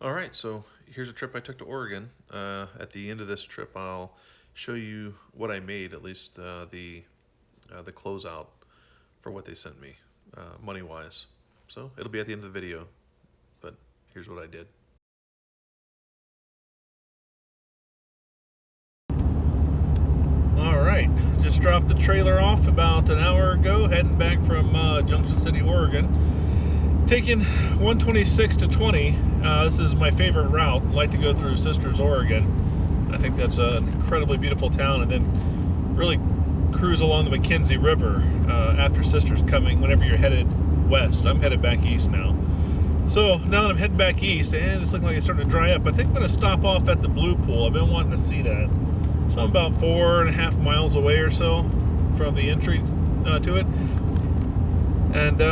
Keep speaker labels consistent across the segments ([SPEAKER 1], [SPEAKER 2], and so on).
[SPEAKER 1] All right, so here's a trip I took to Oregon. At the end of this trip, I'll show you what I made, at least the closeout for what they sent me, money wise. So it'll be at the end of the video, but here's what I did.
[SPEAKER 2] All right, just dropped the trailer off about an hour ago, heading back from Junction City, Oregon. Taking 126 to 20. This is my favorite route. I like to go through Sisters, Oregon. I think that's an incredibly beautiful town, and then really cruise along the McKenzie River after Sisters coming whenever you're headed west. I'm headed back east now. So now that I'm heading back east, and it's looking like it's starting to dry up, I think I'm going to stop off at the Blue Pool. I've been wanting to see that. So I'm about 4.5 miles away or so from the entry to it. And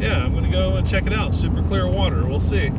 [SPEAKER 2] yeah, I'm going to go and check it out. Super clear water. We'll see.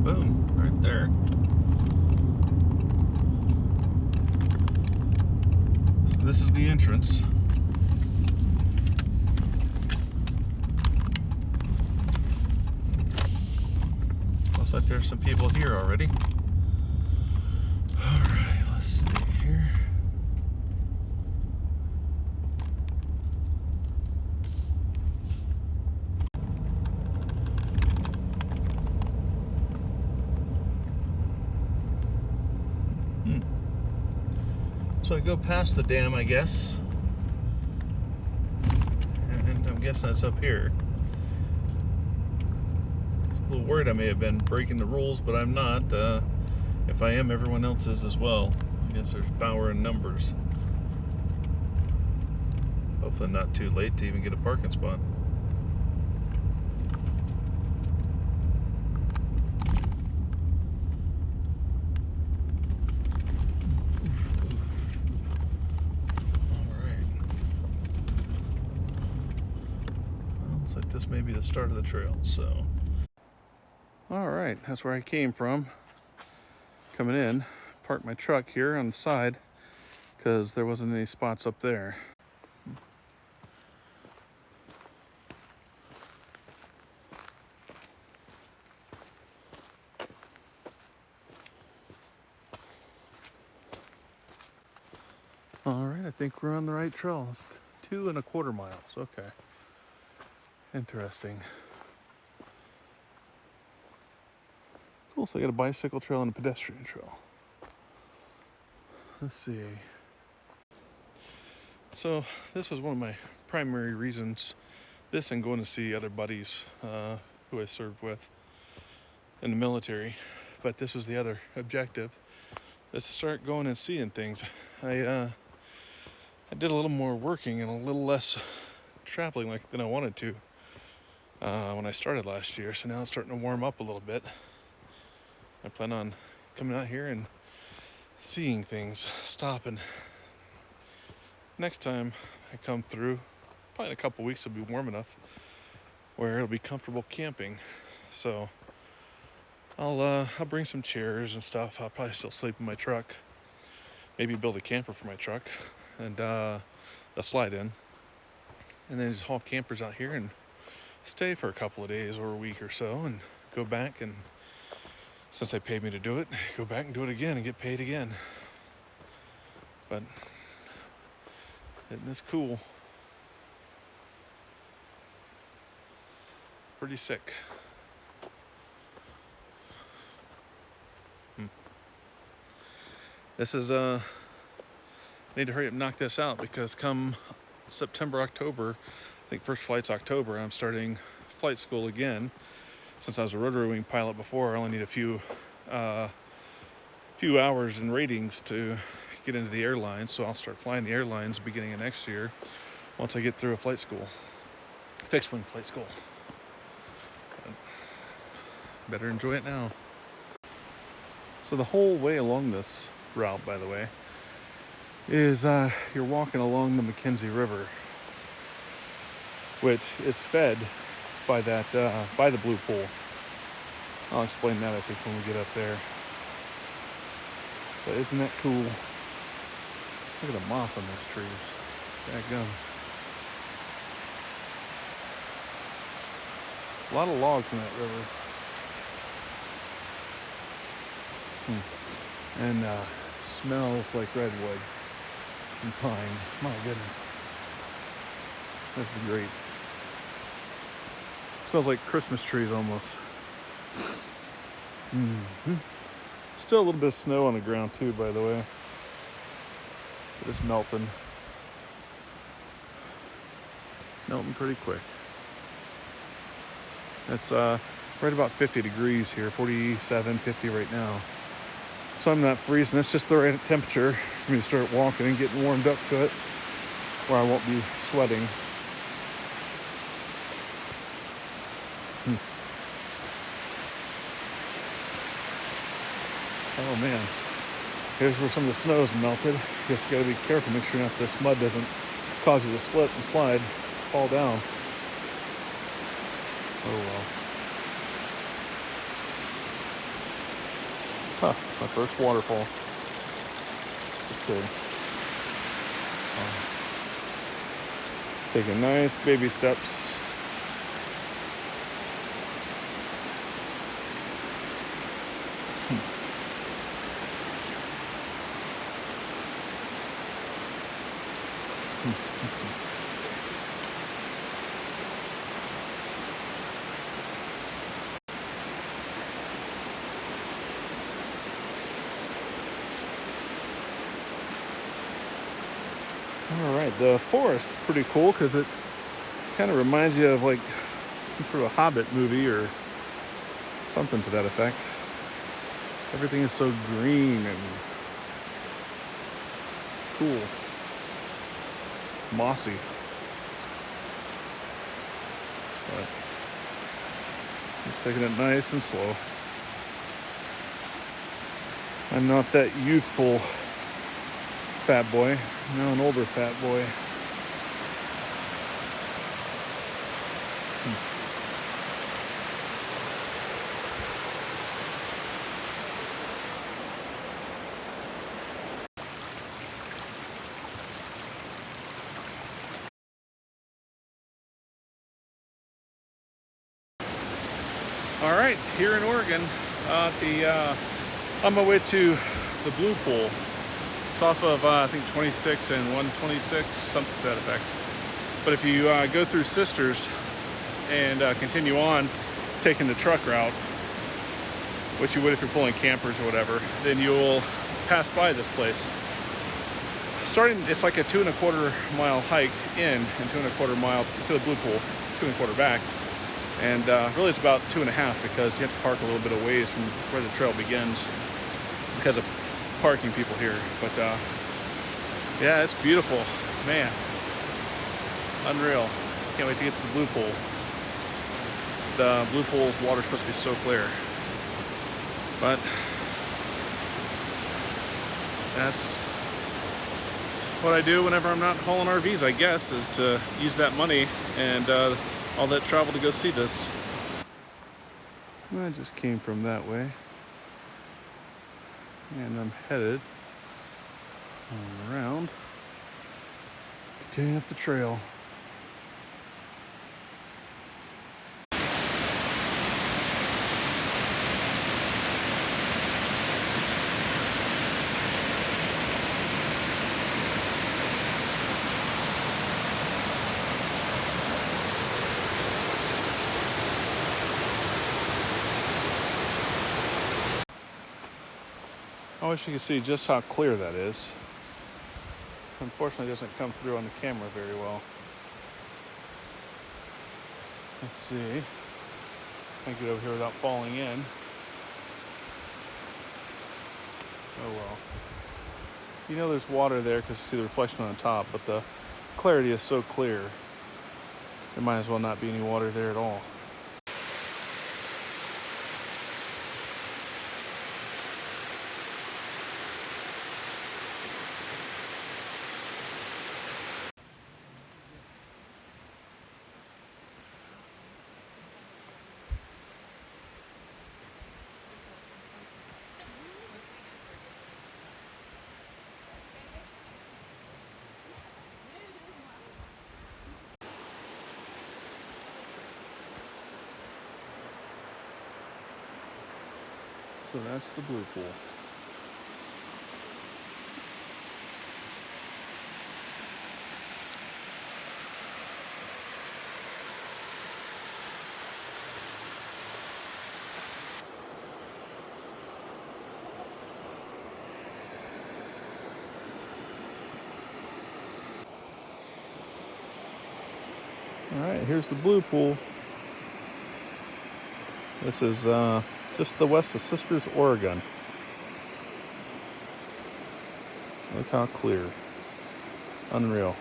[SPEAKER 2] Boom, right there. So this is the entrance. Looks like there's some people here already. All right, let's see here. So I go past the dam, I guess. And I'm guessing it's up here. A little worried I may have been breaking the rules, but I'm not. If I am, everyone else is as well. I guess there's power in numbers. Hopefully not too late to even get a parking spot. Looks like this may be the start of the trail, so. All right, that's where I came from. Coming in, parked my truck here on the side because there wasn't any spots up there. All right, I think we're on the right trail. It's 2.25 miles, okay. Interesting. Cool, so I got a bicycle trail and a pedestrian trail. Let's see. So this was one of my primary reasons, this and going to see other buddies who I served with in the military. But this was the other objective, is to start going and seeing things. I did a little more working and a little less traveling than I wanted to when I started last year. So now it's starting to warm up a little bit. I plan on coming out here and seeing things, stopping. Next time I come through, probably in a couple weeks, it'll be warm enough where it'll be comfortable camping. So I'll bring some chairs and stuff. I'll probably still sleep in my truck. Maybe build a camper for my truck and a slide in. And then just haul campers out here and stay for a couple of days or a week or so and go back, and since they paid me to do it, go back and do it again and get paid again. But isn't this cool? Pretty sick. This is need to hurry up and knock this out because come September, October, I think first flight's October, I'm starting flight school again. Since I was a rotary wing pilot before, I only need a few hours in ratings to get into the airlines, so I'll start flying the airlines beginning of next year once I get through a flight school, fixed wing flight school. But better enjoy it now. So the whole way along this route, by the way, is you're walking along the Mackenzie River, which is fed by that by the Blue Pool. I'll explain that, I think, when we get up there. But isn't that cool? Look at the moss on those trees. Dadgum. A lot of logs in that river. And smells like redwood and pine. My goodness. This is great. Smells like Christmas trees almost. Still a little bit of snow on the ground too, by the way. It's melting. Melting pretty quick. It's right about 50 degrees here, 47, 50 right now. So I'm not freezing. It's just the right temperature for me to start walking and getting warmed up to it, where I won't be sweating. Oh man, here's where some of the snow is melted. Just gotta be careful, make sure not this mud doesn't cause you to slip and slide, fall down. Oh well. Huh, my first waterfall. Okay. Taking nice baby steps. All right, the forest is pretty cool because it kind of reminds you of like some sort of a Hobbit movie or something to that effect. Everything is so green and cool, mossy. But just taking it nice and slow. I'm not that youthful fat boy, now an older fat boy. All right, here in Oregon, on my way to the Blue Pool. It's off of I think 26 and 126, something to that effect. But if you go through Sisters and continue on taking the truck route, which you would if you're pulling campers or whatever, then you'll pass by this place. It's like a 2.25 mile hike in and 2.25 mile to the Blue Pool, 2.25 back. And really it's about 2.5 because you have to park a little bit of ways from where the trail begins because of parking people here. But yeah, it's beautiful, man. Unreal. Can't wait to get to the Blue Pool. The Blue Pool's water's supposed to be so clear. But that's what I do whenever I'm not hauling RVs, I guess, is to use that money and all that travel to go see this. I just came from that way. And I'm headed around, continuing up the trail. I wish you could see just how clear that is. Unfortunately, it doesn't come through on the camera very well. Let's see. I can get over here without falling in. Oh well. You know there's water there because you see the reflection on the top, but the clarity is so clear, there might as well not be any water there at all. So that's the blue pool. All right, here's the blue pool. This is just the west of Sisters, Oregon. Look how clear. Unreal.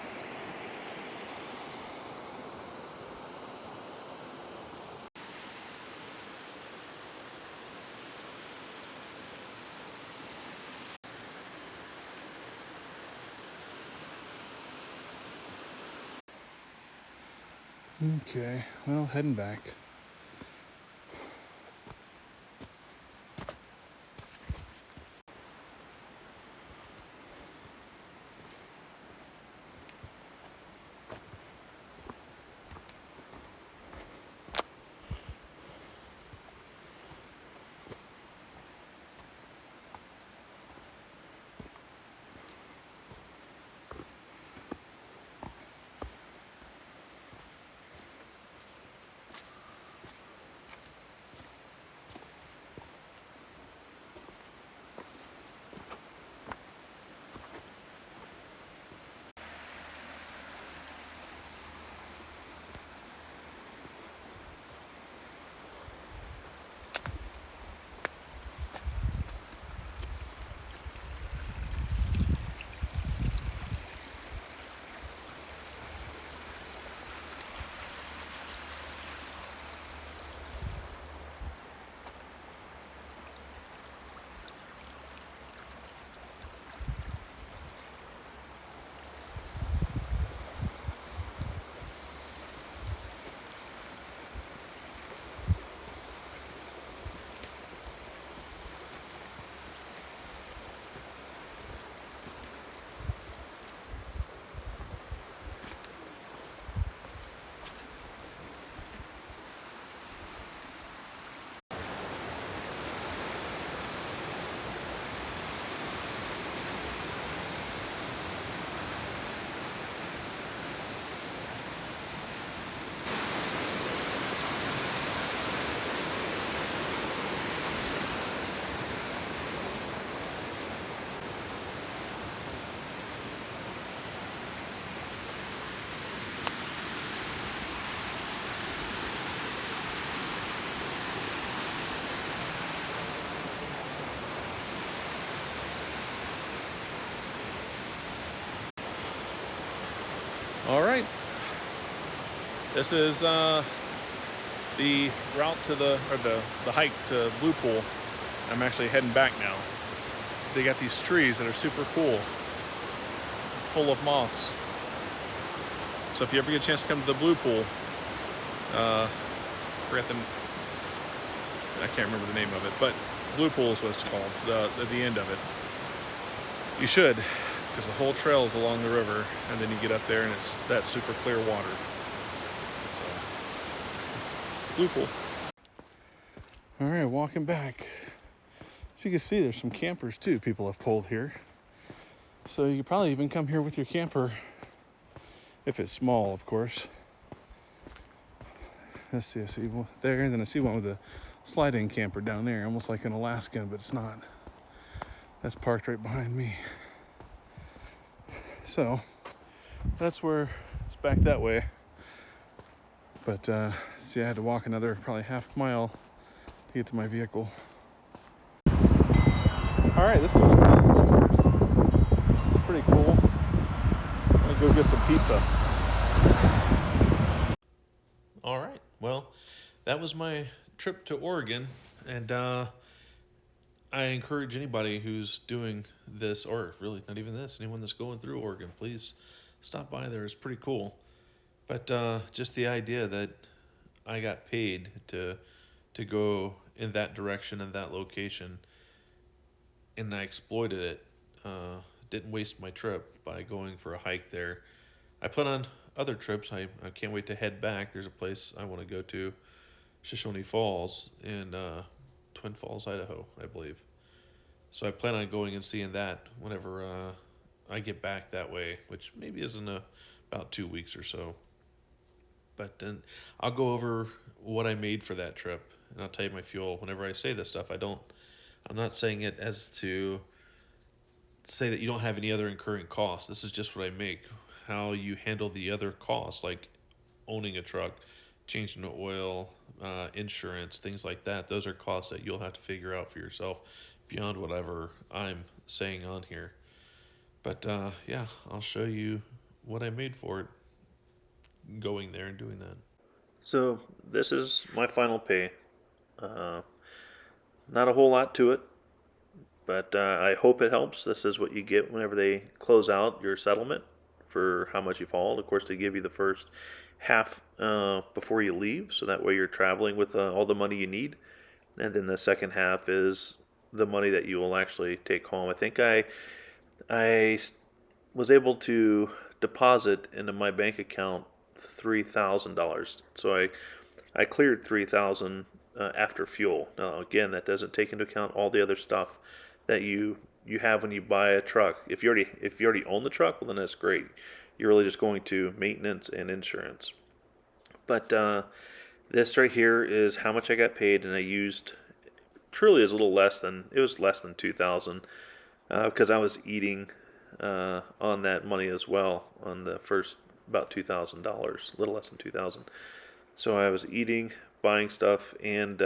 [SPEAKER 2] Okay, well, heading back. All right. This is the route to the hike to Blue Pool. I'm actually heading back now. They got these trees that are super cool, full of moss. So if you ever get a chance to come to the Blue Pool, forget the, I can't remember the name of it, but Blue Pool is what it's called. The end of it. You should, because the whole trail is along the river, and then you get up there and it's that super clear water. So, Blue Pool. All right, walking back. As you can see, there's some campers too people have pulled here. So you could probably even come here with your camper, if it's small, of course. Let's see, I see one there, and then I see one with a slide-in camper down there, almost like an Alaskan, but it's not. That's parked right behind me. So that's where it's back that way. But see, I had to walk another probably half mile to get to my vehicle. All right, this is the town of Sisters. It's pretty cool. I'm gonna go get some pizza.
[SPEAKER 1] All right. Well, that was my trip to Oregon, and I encourage anybody who's doing this, or really not even this, anyone that's going through Oregon, please stop by there. It's pretty cool. But just the idea that I got paid to go in that direction and that location, and I exploited it. Didn't waste my trip by going for a hike there. I plan on other trips. I can't wait to head back. There's a place I want to go to, Shoshone Falls, in Twin Falls, Idaho, I believe. So I plan on going and seeing that whenever I get back that way, which maybe is in about 2 weeks or so. But then I'll go over what I made for that trip, and I'll tell you my fuel. Whenever I say this stuff, I'm not saying it as to say that you don't have any other incurring costs. This is just what I make. How you handle the other costs, like owning a truck, changing the oil, insurance, things like that. Those are costs that you'll have to figure out for yourself beyond whatever I'm saying on here. But yeah, I'll show you what I made for it going there and doing that. So this is my final pay. Uh, Not a whole lot to it, but I hope it helps. This is what you get whenever they close out your settlement for how much you've hauled. Of course, they give you the first half before you leave, so that way you're traveling with all the money you need. And then the second half is the money that you will actually take home. I think I was able to deposit into my bank account $3,000. So I cleared 3,000 after fuel. Now again, that doesn't take into account all the other stuff that you have when you buy a truck. If you already own the truck, well then that's great. You're really just going to maintenance and insurance. But this right here is how much I got paid, and I used truly is a little less than it was less than 2,000 because I was eating on that money as well on the first about $2,000, a little less than 2,000. So I was eating, buying stuff, and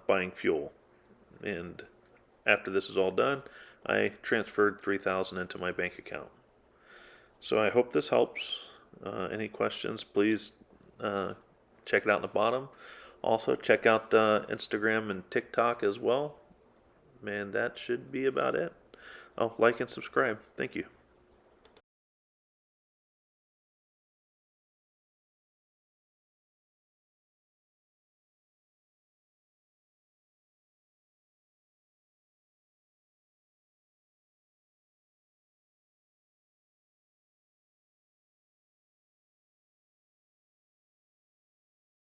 [SPEAKER 1] buying fuel. And after this is all done, I transferred 3,000 into my bank account. So I hope this helps. Any questions, please check it out in the bottom. Also, check out Instagram and TikTok as well. And that should be about it. Oh, like and subscribe. Thank you.